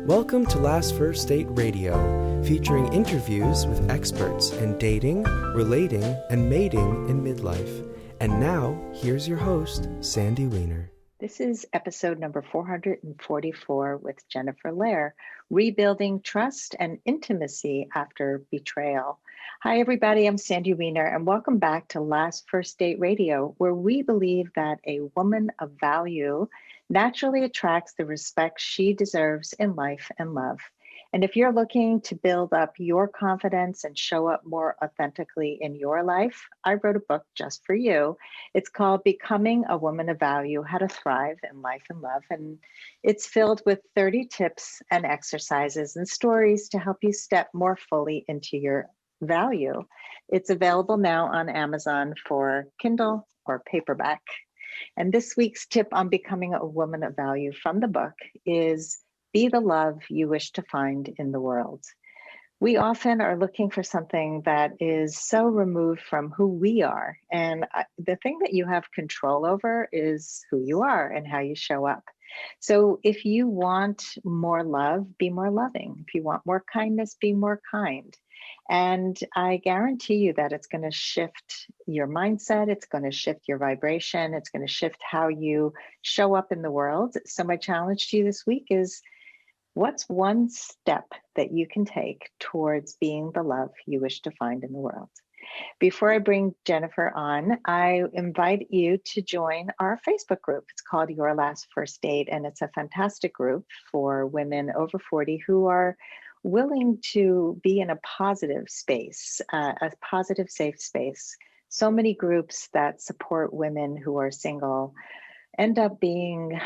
Welcome to Last First Date Radio, featuring interviews with experts in dating, relating, and mating in midlife. And now, here's your host, Sandy Weiner. This is episode number 444 with Jennifer Lehr, Rebuilding Trust and Intimacy After Betrayal. Hi, everybody. I'm Sandy Weiner, and welcome back to Last First Date Radio, where we believe that a woman of value naturally attracts the respect she deserves in life and love. And if you're looking to build up your confidence and show up more authentically in your life, I wrote a book just for you. It's called Becoming a Woman of Value, How to Thrive in Life and Love. And it's filled with 30 tips and exercises and stories to help you step more fully into your value. It's available now on Amazon for Kindle or paperback. And this week's tip on becoming a woman of value from the book is be the love you wish to find in the world. We often are looking for something that is so removed from who we are. And the thing that you have control over is who you are and how you show up. So if you want more love, be more loving. If you want more kindness, be more kind. And I guarantee you that it's going to shift your mindset. It's going to shift your vibration. It's going to shift how you show up in the world. So my challenge to you this week is, what's one step that you can take towards being the love you wish to find in the world? Before I bring Jennifer on, I invite you to join our Facebook group. It's called Your Last First Date, and it's a fantastic group for women over 40 who are willing to be in a positive space, a positive, safe space. So many groups that support women who are single end up being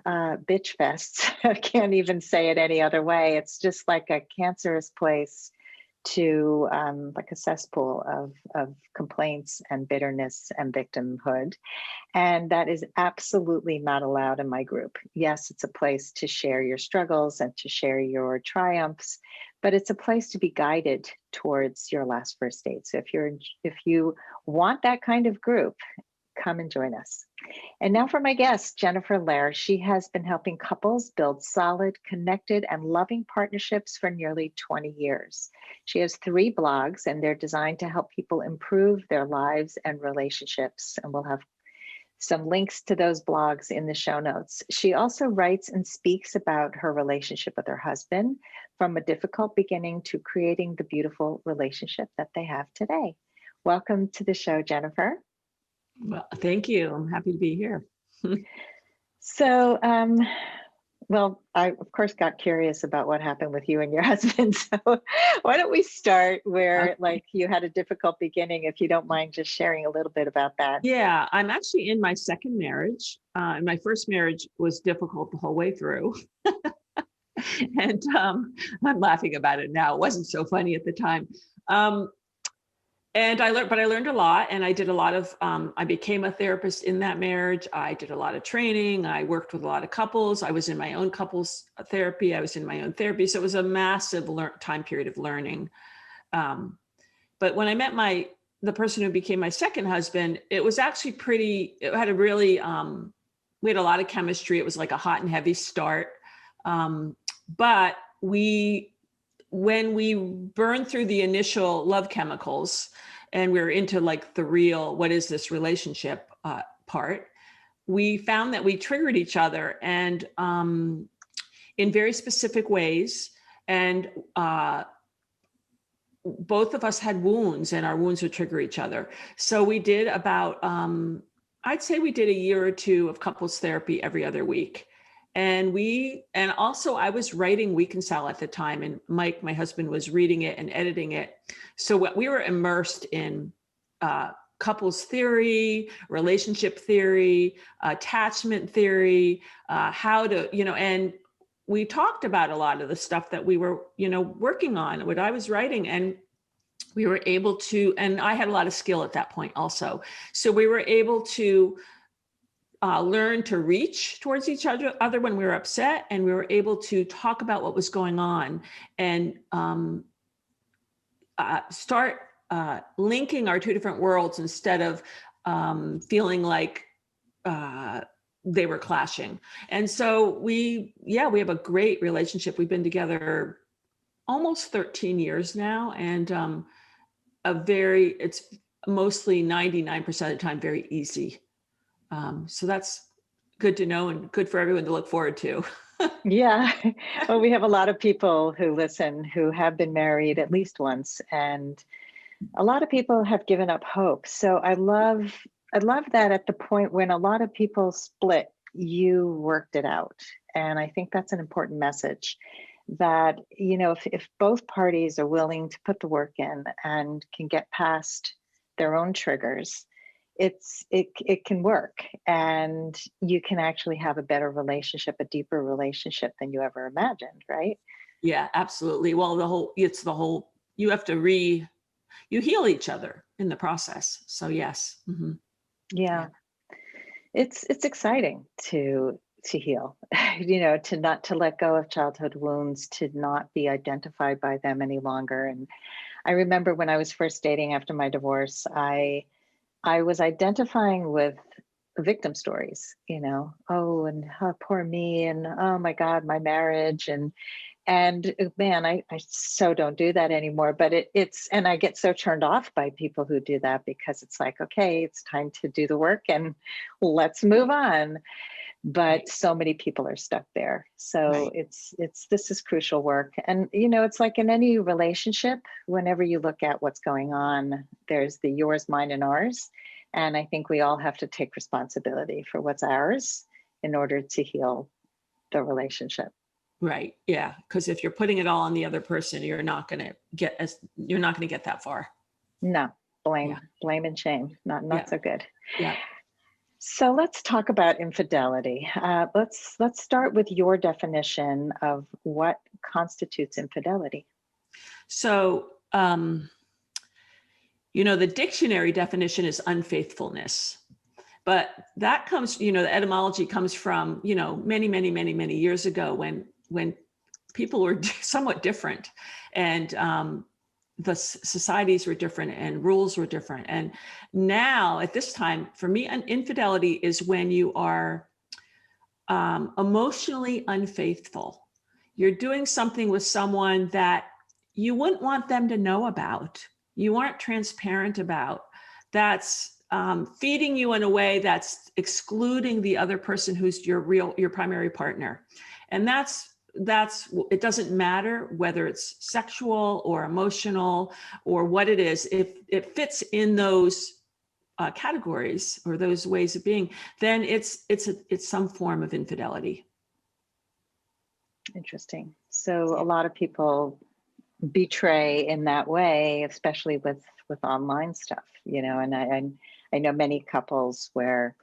bitch fests. I can't even say it any other way. It's just like a cancerous place to like a cesspool of complaints and bitterness and victimhood. And that is absolutely not allowed in my group. Yes, it's a place to share your struggles and to share your triumphs, but it's a place to be guided towards your last first date. So if you want that kind of group, come and join us. And now for my guest, Jennifer Lehr. She has been helping couples build solid, connected, and loving partnerships for nearly 20 years. She has 3 blogs, and they're designed to help people improve their lives and relationships. And we'll have some links to those blogs in the show notes. She also writes and speaks about her relationship with her husband, from a difficult beginning to creating the beautiful relationship that they have today. Welcome to the show, Jennifer. Well, thank you. I'm happy to be here. So, I, of course, got curious about what happened with you and your husband. So why don't we start where you had a difficult beginning, if you don't mind just sharing a little bit about that. Yeah, I'm actually in my second marriage. And my first marriage was difficult the whole way through. And I'm laughing about it now. It wasn't so funny at the time. And I learned a lot, and I did a lot of, I became a therapist in that marriage. I did a lot of training. I worked with a lot of couples. I was in my own couples therapy. I was in my own therapy. So it was a massive time period of learning. But when I met the person who became my second husband, it was actually it had a really, we had a lot of chemistry. It was like a hot and heavy start. But when we burned through the initial love chemicals and we were into like the real, what is this relationship part, we found that we triggered each other and in very specific ways. And both of us had wounds, and our wounds would trigger each other. So we did about, I'd say we did a year or 2 of couples therapy every other week. And also I was writing We Can Sell at the time, and Mike, my husband, was reading it and editing it. So what we were immersed in couples theory, relationship theory, attachment theory, how to, and we talked about a lot of the stuff that we were, working on, what I was writing, and we were able to, and I had a lot of skill at that point also. So we were able to learn to reach towards each other when we were upset, and we were able to talk about what was going on and start linking our 2 different worlds instead of feeling like they were clashing. And so we have a great relationship. We've been together almost 13 years now, and it's mostly 99% of the time very easy. So that's good to know and good for everyone to look forward to. Yeah. Well, we have a lot of people who listen who have been married at least once, and a lot of people have given up hope. So I love that at the point when a lot of people split, you worked it out. And I think that's an important message that, if both parties are willing to put the work in and can get past their own triggers, it can work, and you can actually have a better relationship, a deeper relationship than you ever imagined, right? Yeah, absolutely. Well, you have to you heal each other in the process. So yes. Mm-hmm. Yeah. It's exciting to heal, to let go of childhood wounds, to not be identified by them any longer. And I remember when I was first dating after my divorce, I was identifying with victim stories, oh, and oh, poor me, and oh my God, my marriage, and man, I so don't do that anymore. But and I get so turned off by people who do that, because it's like, okay, it's time to do the work and let's move on. But so many people are stuck there. So Right. this is crucial work. And it's like in any relationship, whenever you look at what's going on, there's the yours, mine, and ours. And I think we all have to take responsibility for what's ours in order to heal the relationship. Right. Yeah. Because if you're putting it all on the other person, you're not going to get that far. No, Yeah. blame and shame. Not so good. Yeah. So let's talk about infidelity. Let's start with your definition of what constitutes infidelity. So, the dictionary definition is unfaithfulness, but that comes, the etymology comes from, many, many, many, many years ago when people were somewhat different, and the societies were different and rules were different. And now at this time, for me, an infidelity is when you are emotionally unfaithful. You're doing something with someone that you wouldn't want them to know about. You aren't transparent about. That's feeding you in a way that's excluding the other person who's your primary partner. And that's it doesn't matter whether it's sexual or emotional or what it is. If it fits in those categories or those ways of being, then it's some form of infidelity. Interesting. So a lot of people betray in that way, especially with online stuff, and I know many couples where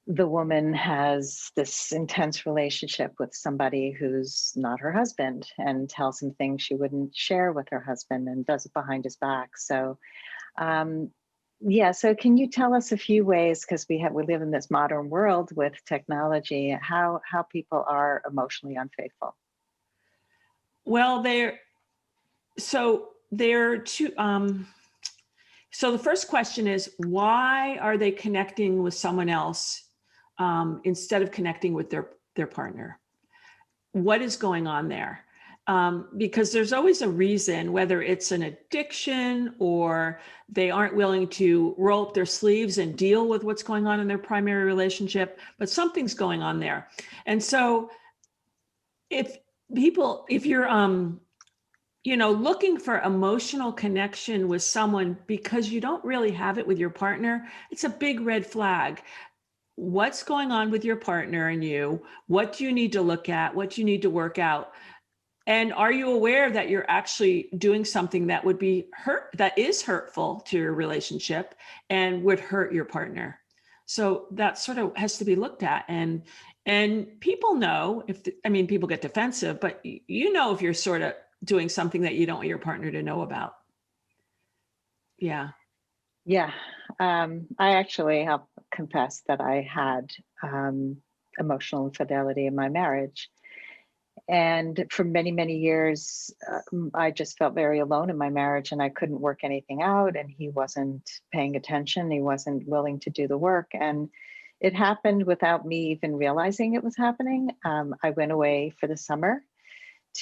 the woman has this intense relationship with somebody who's not her husband and tells him things she wouldn't share with her husband and does it behind his back. So so can you tell us a few ways, because we live in this modern world with technology, how people are emotionally unfaithful? Well, there are two. So the first question is, why are they connecting with someone else instead of connecting with their partner? What is going on there? Because there's always a reason, whether it's an addiction or they aren't willing to roll up their sleeves and deal with what's going on in their primary relationship, but something's going on there. And so if you're looking for emotional connection with someone because you don't really have it with your partner, it's a big red flag. What's going on with your partner and you? What do you need to look at? What do you need to work out? And are you aware that you're actually doing something that is hurtful to your relationship and would hurt your partner? So that sort of has to be looked at. And people know people get defensive, but if you're sort of doing something that you don't want your partner to know about. Yeah. Yeah. I actually have confessed that I had emotional infidelity in my marriage. And for many, many years, I just felt very alone in my marriage, and I couldn't work anything out, and he wasn't paying attention. He wasn't willing to do the work. And It happened without me even realizing it was happening. I went away for the summer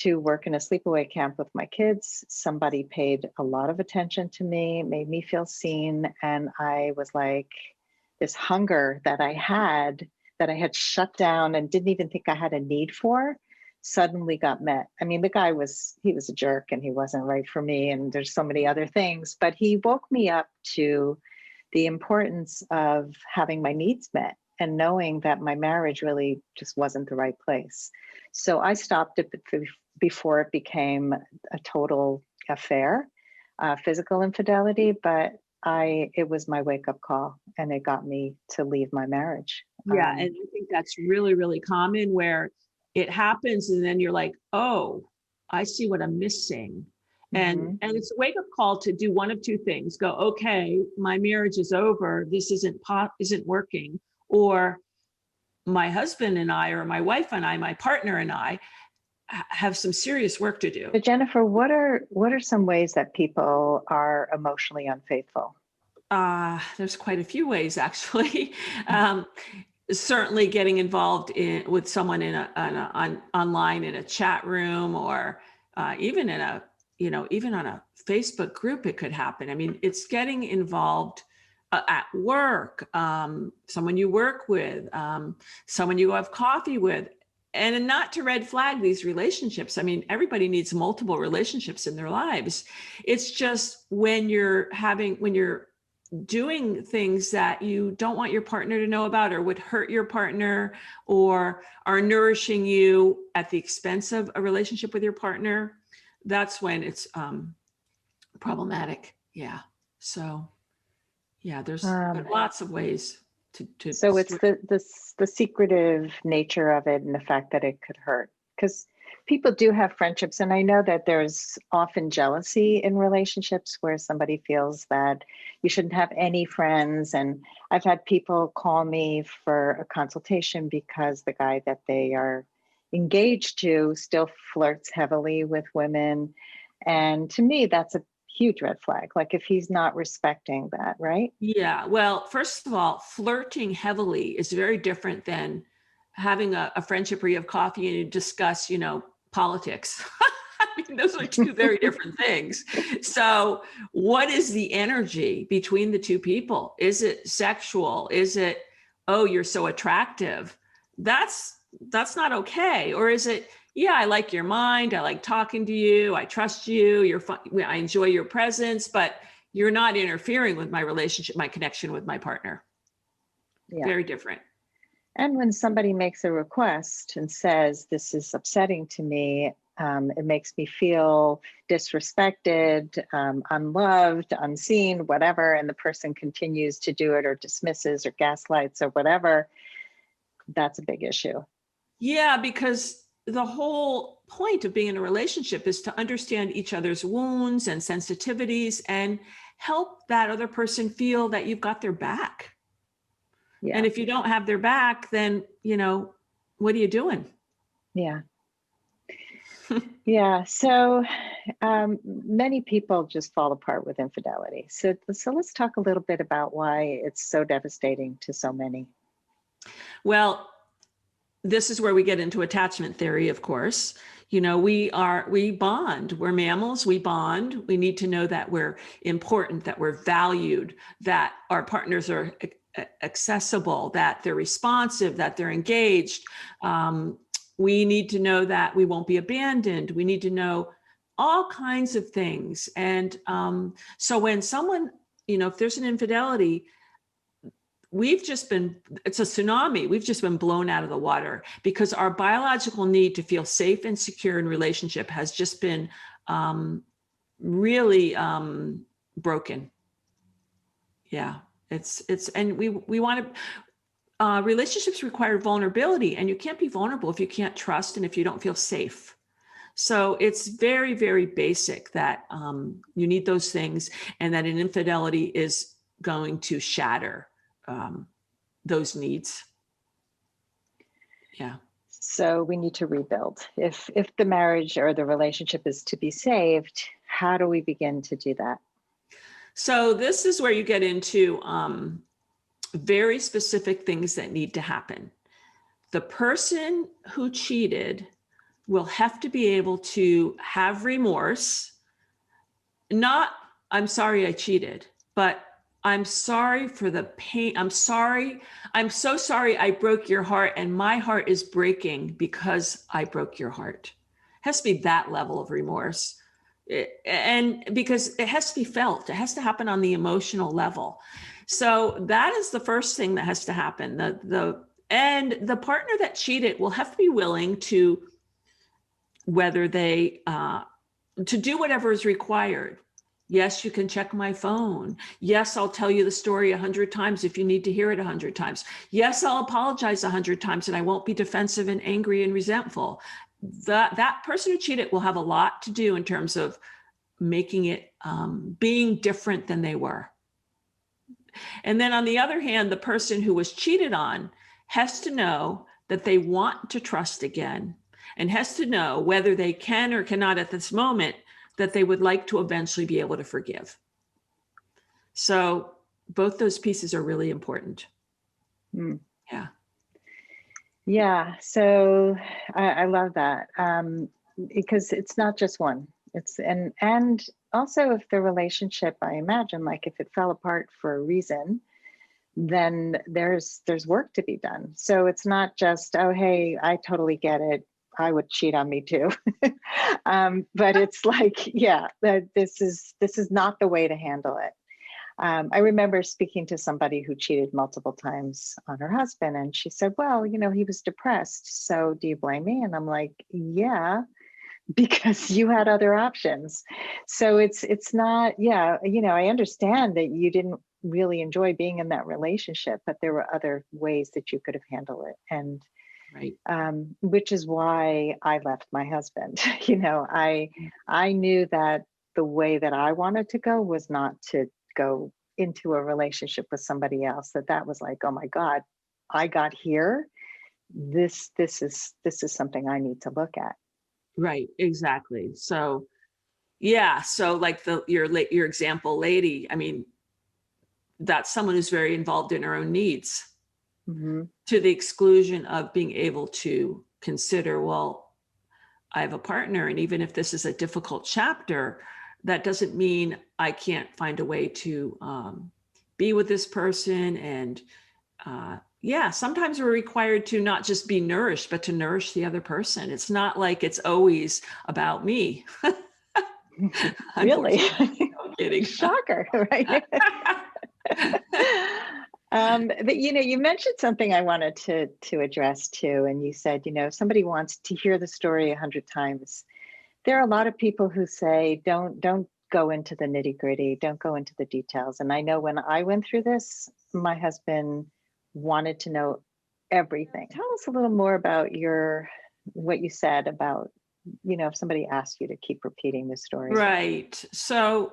to work in a sleepaway camp with my kids. Somebody paid a lot of attention to me, made me feel seen. And I was like, this hunger that I had shut down and didn't even think I had a need for, suddenly got met. I mean, he was a jerk and he wasn't right for me. And there's so many other things, but he woke me up to the importance of having my needs met and knowing that my marriage really just wasn't the right place. So I stopped it before it became a total affair, physical infidelity, but it was my wake up call and it got me to leave my marriage. Yeah. And I think that's really, really common where it happens and then you're like, oh, I see what I'm missing. And it's a wake up call to do one of two things. Go, okay, my marriage is over. This isn't working. Or my husband and I, or my wife and I, my partner and I have some serious work to do. But Jennifer, what are some ways that people are emotionally unfaithful? There's quite a few ways, actually. Certainly getting involved with someone online in a chat room, or even even on a Facebook group, it could happen. I mean, it's getting involved at work, someone you work with, someone you have coffee with, and not to red flag these relationships. I mean, everybody needs multiple relationships in their lives. It's just when you're doing things that you don't want your partner to know about, or would hurt your partner, or are nourishing you at the expense of a relationship with your partner, that's when it's problematic. Yeah. So yeah, there's lots of ways to so it's the secretive nature of it and the fact that it could hurt, because people do have friendships. And I know that there's often jealousy in relationships where somebody feels that you shouldn't have any friends. And I've had people call me for a consultation because the guy that they are engaged to still flirts heavily with women. And to me, that's a huge red flag. Like if he's not respecting that, right? Yeah. Well, first of all, flirting heavily is very different than having a friendship where you have coffee and you discuss, politics. I mean, those are two very different things. So what is the energy between the two people? Is it sexual? Is it, oh, you're so attractive? That's not okay. Or is it, yeah, I like your mind. I like talking to you. I trust you. You're fun. I enjoy your presence, but you're not interfering with my relationship, my connection with my partner. Yeah. Very different. And when somebody makes a request and says, this is upsetting to me, it makes me feel disrespected, unloved, unseen, whatever, and the person continues to do it or dismisses or gaslights or whatever, that's a big issue. Yeah, because the whole point of being in a relationship is to understand each other's wounds and sensitivities and help that other person feel that you've got their back. Yeah. And if you don't have their back, then, what are you doing? Yeah. Yeah. So many people just fall apart with infidelity. So let's talk a little bit about why it's so devastating to so many. Well, this is where we get into attachment theory, of course. We bond. We're mammals. We bond. We need to know that we're important, that we're valued, that our partners are accessible, that they're responsive, that they're engaged. We need to know that we won't be abandoned. We need to know all kinds of things. And so when someone, if there's an infidelity, it's a tsunami. We've just been blown out of the water because our biological need to feel safe and secure in relationship has just been really broken. Yeah, and we want to, relationships require vulnerability, and you can't be vulnerable if you can't trust and if you don't feel safe. So it's very, very basic that you need those things, and that an infidelity is going to shatter those needs. Yeah. So we need to rebuild. If the marriage or the relationship is to be saved, how do we begin to do that? So this is where you get into very specific things that need to happen. The person who cheated will have to be able to have remorse. Not, I'm sorry I cheated, but I'm sorry for the pain. I'm sorry. I'm so sorry I broke your heart, and my heart is breaking because I broke your heart. It has to be that level of remorse. And because it has to be felt, it has to happen on the emotional level. So that is the first thing that has to happen. And the partner that cheated will have to be willing to, whether they, to do whatever is required. Yes, you can check my phone. Yes, I'll tell you the story 100 times if you need to hear it 100 times. Yes, I'll apologize 100 times and I won't be defensive and angry and resentful. That person who cheated will have a lot to do in terms of making it, being different than they were. And then on the other hand, the person who was cheated on has to know that they want to trust again, and has to know whether they can or cannot at this moment, that they would like to eventually be able to forgive. So both those pieces are really important. Mm. Yeah. Yeah. So I love that, because it's not just one. It's and also if the relationship, I imagine, like if it fell apart for a reason, then there's work to be done. So it's not just, oh, hey, I totally get it, I would cheat on me too. But it's like, yeah, this is not the way to handle it. I remember speaking to somebody who cheated multiple times on her husband, and she said, well, you know, he was depressed. So do you blame me? And I'm like, yeah, because you had other options. So it's not, yeah, you know, I understand that you didn't really enjoy being in that relationship, but there were other ways that you could have handled it. And Right. Which is why I left my husband. You know, I knew that the way that I wanted to go was not to go into a relationship with somebody else. That was like, oh my God, I got here. This is something I need to look at. Right. Exactly. So, yeah. So like your example lady, I mean, that's someone who's very involved in her own needs, Mm-hmm. to the exclusion of being able to consider, well, I have a partner, and even if this is a difficult chapter, that doesn't mean I can't find a way to be with this person. And yeah, sometimes we're required to not just be nourished, but to nourish the other person. It's not like it's always about me. Really? No kidding. Shocker, right? But you know, you mentioned something I wanted to address too, and you said, you know, if somebody wants to hear the story 100 times, there are a lot of people who say, don't go into the nitty gritty, don't go into the details. And I know when I went through this, my husband wanted to know everything. Tell us a little more about what you said about, you know, if somebody asked you to keep repeating the story. Right. So,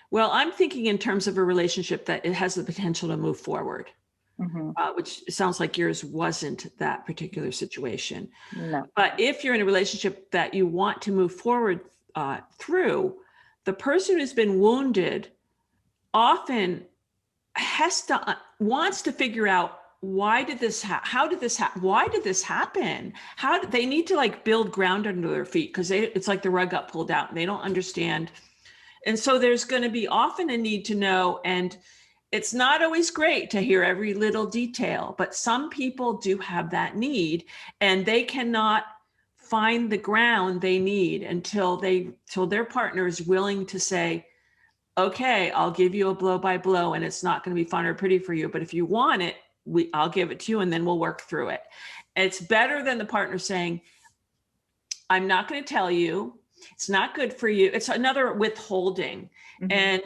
well, I'm thinking in terms of a relationship that it has the potential to move forward, Mm-hmm. Which sounds like yours wasn't that particular situation. No. But if you're in a relationship that you want to move forward through, the person who's been wounded often wants to figure out, why did this how did this happen? Why did this happen? How did they need to like build ground under their feet, because it's like the rug got pulled out and they don't understand. And so there's going to be often a need to know, and it's not always great to hear every little detail, but some people do have that need, and they cannot find the ground they need until their partner is willing to say, okay, I'll give you a blow by blow, and it's not going to be fun or pretty for you, but if you want it, I'll give it to you, and then we'll work through it. It's better than the partner saying, I'm not going to tell you. It's not good for you. It's another withholding. Mm-hmm. And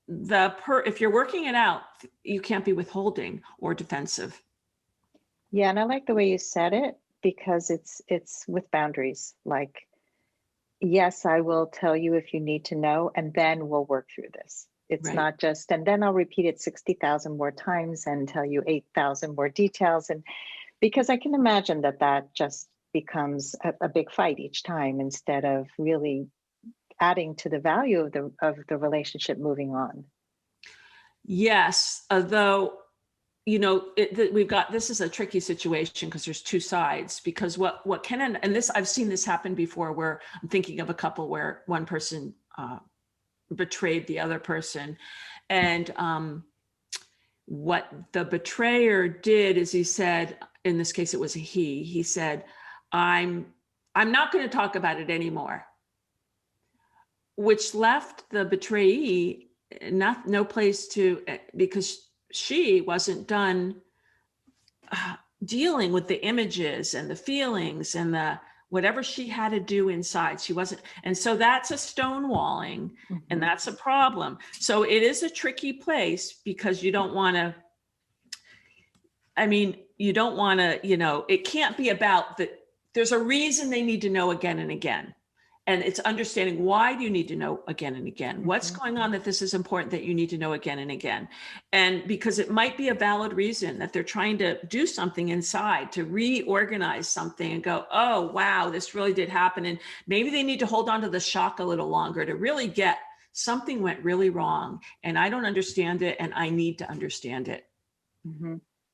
if you're working it out, you can't be withholding or defensive. Yeah, and I like the way you said it, because it's with boundaries. Like, yes, I will tell you if you need to know, and then we'll work through this. It's right. Not just, and then I'll repeat it 60,000 more times and tell you 8,000 more details. And because I can imagine that just becomes a big fight each time, instead of really adding to the value of the relationship moving on. Yes, although, this is a tricky situation because there's two sides, because what can end, and this, I've seen this happen before, where I'm thinking of a couple where one person betrayed the other person. And what the betrayer did is he said, in this case, it was he said, I'm not going to talk about it anymore, which left the betrayee no place to, because she wasn't done dealing with the images and the feelings and the whatever she had to do inside. She wasn't, and so that's a stonewalling, and that's a problem. So it is a tricky place, because you don't want to, it can't be about that. There's a reason they need to know again and again. And it's understanding, why do you need to know again and again? What's going on that this is important that you need to know again and again? And because it might be a valid reason that they're trying to do something inside to reorganize something and go, oh, wow, this really did happen. And maybe they need to hold on to the shock a little longer to really get something went really wrong. And I don't understand it. And I need to understand it,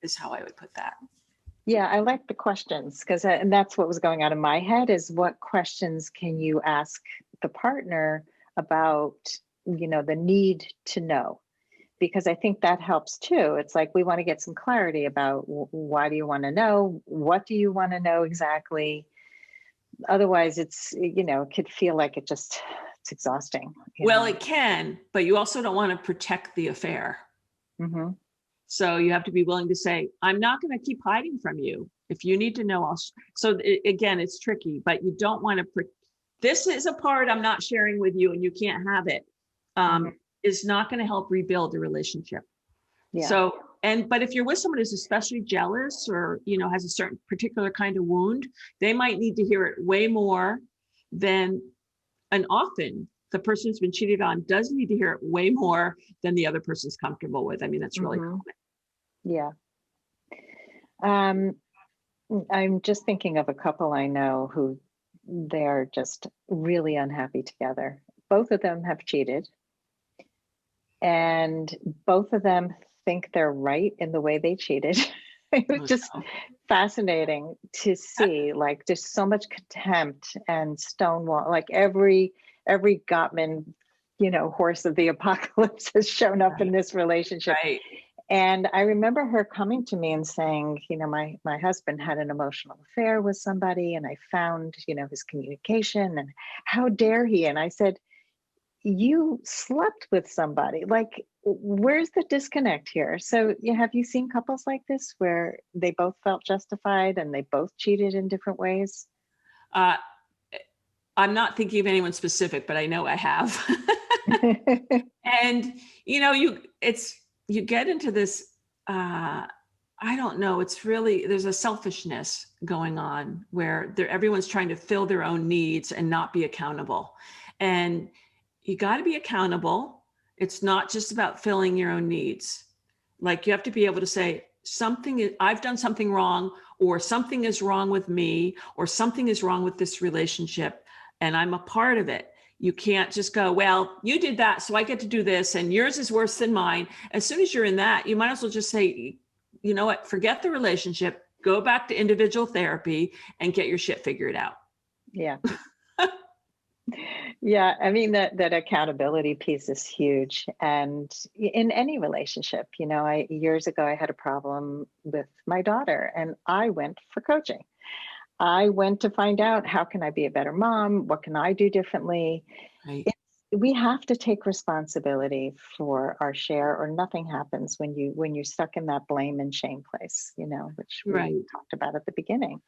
is how I would put that. Yeah, I like the questions, because and that's what was going on in my head, is what questions can you ask the partner about, the need to know? Because I think that helps too. It's like, we want to get some clarity about why do you want to know? What do you want to know exactly? Otherwise, it's, it could feel like it's exhausting. Well, it can, but you also don't want to protect the affair. So you have to be willing to say, I'm not going to keep hiding from you. If you need to know, again, it's tricky, but you don't want to, this is a part I'm not sharing with you and you can't have it, is not going to help rebuild the relationship. Yeah. So, but if you're with someone who's especially jealous or, has a certain particular kind of wound, they might need to hear it way more than, and often the person who's been cheated on does need to hear it way more than the other person's comfortable with. I mean, that's really common. Yeah. I'm just thinking of a couple I know who they're just really unhappy together. Both of them have cheated, and both of them think they're right in the way they cheated. It was just fascinating to see, like, there's so much contempt and stonewall, like every Gottman, horse of the apocalypse has shown up in this relationship. Right. And I remember her coming to me and saying, my husband had an emotional affair with somebody, and I found, his communication, and how dare he? And I said, you slept with somebody. Like, where's the disconnect here? So have you seen couples like this where they both felt justified and they both cheated in different ways? I'm not thinking of anyone specific, but I know I have. And, you get into this, I don't know, it's really, there's a selfishness going on where everyone's trying to fill their own needs and not be accountable. And you got to be accountable. It's not just about filling your own needs. Like, you have to be able to say, I've done something wrong, or something is wrong with me, or something is wrong with this relationship, and I'm a part of it. You can't just go, well, you did that, so I get to do this, and yours is worse than mine. As soon as you're in that, you might as well just say, you know what, forget the relationship, go back to individual therapy and get your shit figured out. Yeah. Yeah, I mean, that accountability piece is huge. And in any relationship, years ago, I had a problem with my daughter, and I went for coaching. I went to find out, how can I be a better mom? What can I do differently? Right. We have to take responsibility for our share, or nothing happens when you're stuck in that blame and shame place, which we talked about at the beginning.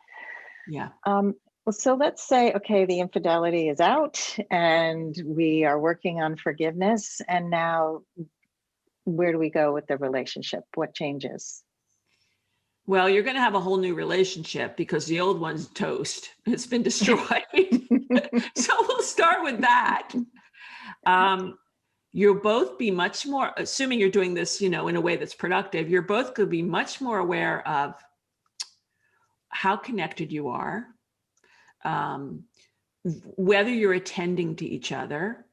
Yeah. Well, so let's say, okay, the infidelity is out and we are working on forgiveness. And now, where do we go with the relationship? What changes? Well, you're going to have a whole new relationship because the old one's toast. It's been destroyed. So we'll start with that. You'll both be much more, assuming you're doing this, in a way that's productive, you're both going to be much more aware of how connected you are, whether you're attending to each other,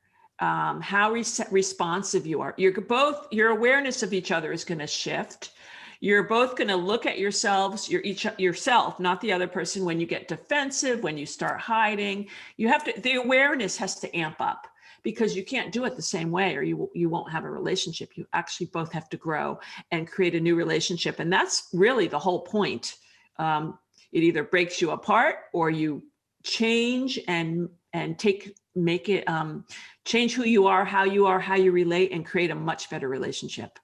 how responsive you are. Your awareness of each other is going to shift. You're both going to look at yourself, not the other person. When you get defensive, when you start hiding, the awareness has to amp up, because you can't do it the same way, or you won't have a relationship. You actually both have to grow and create a new relationship. And that's really the whole point. It either breaks you apart, or you change and change who you are, how you relate, and create a much better relationship.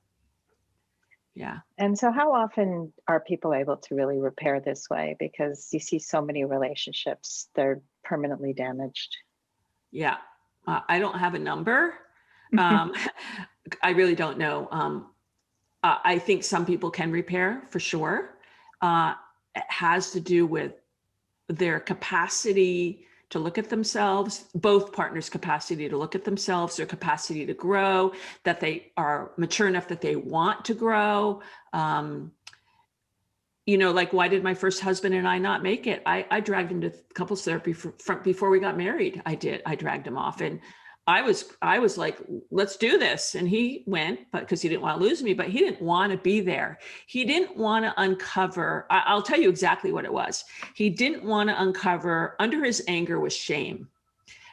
Yeah. And so how often are people able to really repair this way? Because you see so many relationships, they're permanently damaged. Yeah. I don't have a number. I really don't know. I think some people can repair, for sure. It has to do with their capacity to look at themselves, both partners' capacity to look at themselves, their capacity to grow, that they are mature enough that they want to grow. Like, why did my first husband and I not make it? I dragged him to couples therapy before we got married. I dragged him off, and I was like, let's do this. And he went, but because he didn't want to lose me, but he didn't want to be there. He didn't want to uncover. I'll tell you exactly what it was. He didn't want to uncover. Under his anger was shame,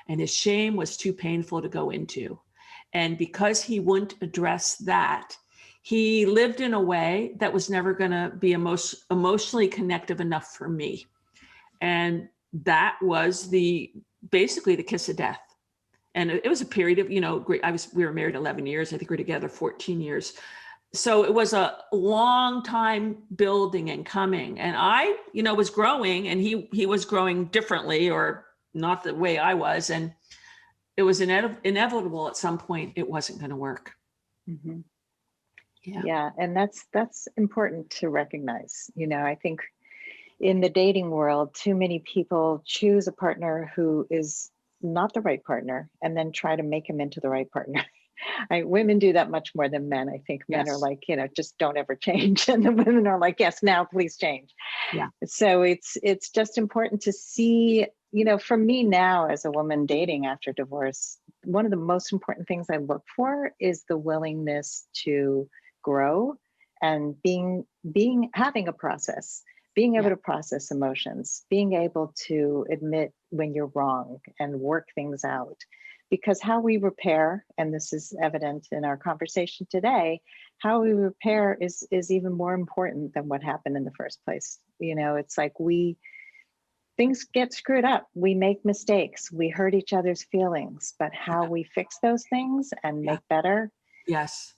and his shame was too painful to go into. And because he wouldn't address that, he lived in a way that was never going to be emotionally connective enough for me. And that was basically the kiss of death. And it was a period of, we were married 11 years. I think we were together 14 years. So it was a long time building and coming. And I, was growing, and he was growing differently, or not the way I was. And it was inevitable at some point it wasn't going to work. Mm-hmm. Yeah. And that's important to recognize. I think in the dating world, too many people choose a partner who is not the right partner and then try to make him into the right partner. Women do that much more than men. I think men are like, just don't ever change. And the women are like, yes, now please change. Yeah. So it's just important to see, for me now as a woman dating after divorce, one of the most important things I look for is the willingness to grow and having a process. Being able to process emotions, being able to admit when you're wrong and work things out. Because how we repair, and this is evident in our conversation today, how we repair is even more important than what happened in the first place. It's like things get screwed up. We make mistakes. We hurt each other's feelings, but how we fix those things and make better. Yes.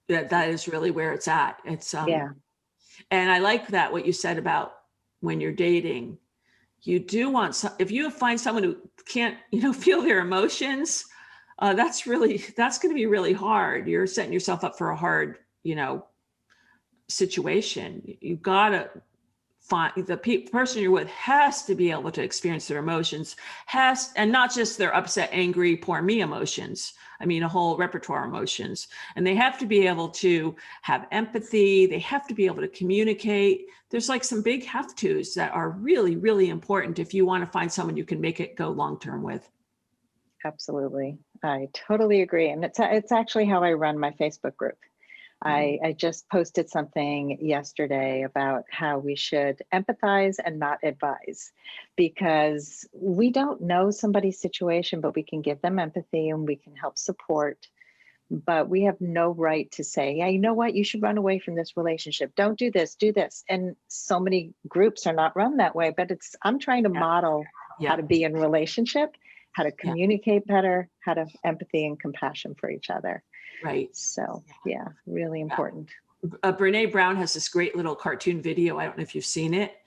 That is really where it's at. It's And I like that, what you said about when you're dating, you do want if you find someone who can't, feel their emotions, that's going to be really hard. You're setting yourself up for a hard, situation. You gotta find the person you're with has to be able to experience their emotions, and not just their upset, angry, poor me emotions. I mean, a whole repertoire of emotions. And they have to be able to have empathy. They have to be able to communicate. There's like some big have-tos that are really, really important if you want to find someone you can make it go long-term with. Absolutely. I totally agree. And it's actually how I run my Facebook group. I just posted something yesterday about how we should empathize and not advise, because we don't know somebody's situation, but we can give them empathy and we can help support. But we have no right to say, yeah, you know what, you should run away from this relationship. Don't do this, do this. And so many groups are not run that way, but I'm trying to model how to be in relationship, how to communicate better, how to have empathy and compassion for each other. Right. So really important. Brene Brown has this great little cartoon video. I don't know if you've seen it,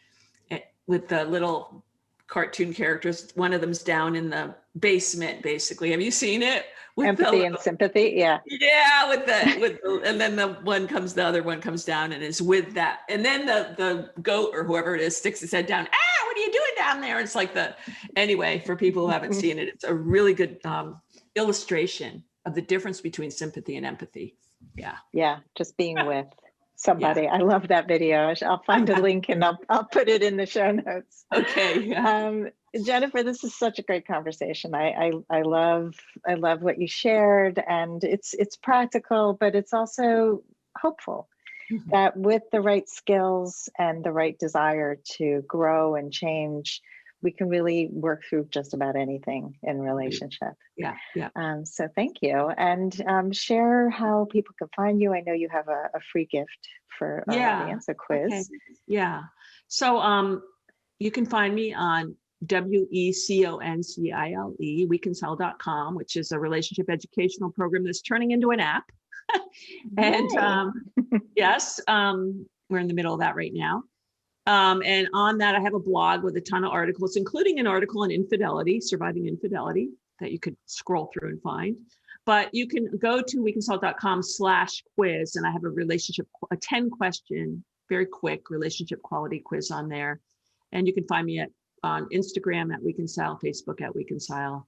with the little cartoon characters. One of them's down in the basement, basically. Have you seen it? With empathy and sympathy. Yeah. Yeah. And then the other one comes down and is with that. And then the goat or whoever it is sticks his head down. What are you doing down there? It's like anyway, for people who haven't seen it, it's a really good illustration of the difference between sympathy and empathy. Yeah. Just being with somebody. Yeah. I love that video. I'll find a link and I'll put it in the show notes. Okay. Jennifer, this is such a great conversation. I love what you shared, and it's practical, but it's also hopeful that with the right skills and the right desire to grow and change, we can really work through just about anything in relationship. Yeah, yeah. So thank you. And share how people can find you. I know you have a free gift for our audience, a quiz. Okay. Yeah. So you can find me on WECONCILE, weconcile.com, which is a relationship educational program that's turning into an app. And yes, we're in the middle of that right now. And on that, I have a blog with a ton of articles, including an article on infidelity, surviving infidelity, that you could scroll through and find. But you can go to weconcile.com/quiz, and I have a 10-question, very quick relationship quality quiz on there. And you can find me on Instagram at weconcile, Facebook at weconcile,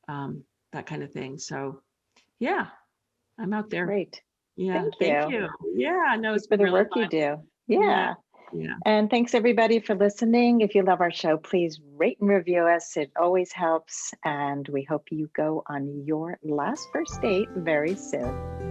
that kind of thing. So yeah, I'm out there. Great. Yeah. Thank you. Yeah, no, it's for been the really work fun. you do. Yeah. Yeah. And thanks everybody for listening. If you love our show, please rate and review us. It always helps. And we hope you go on your last first date very soon.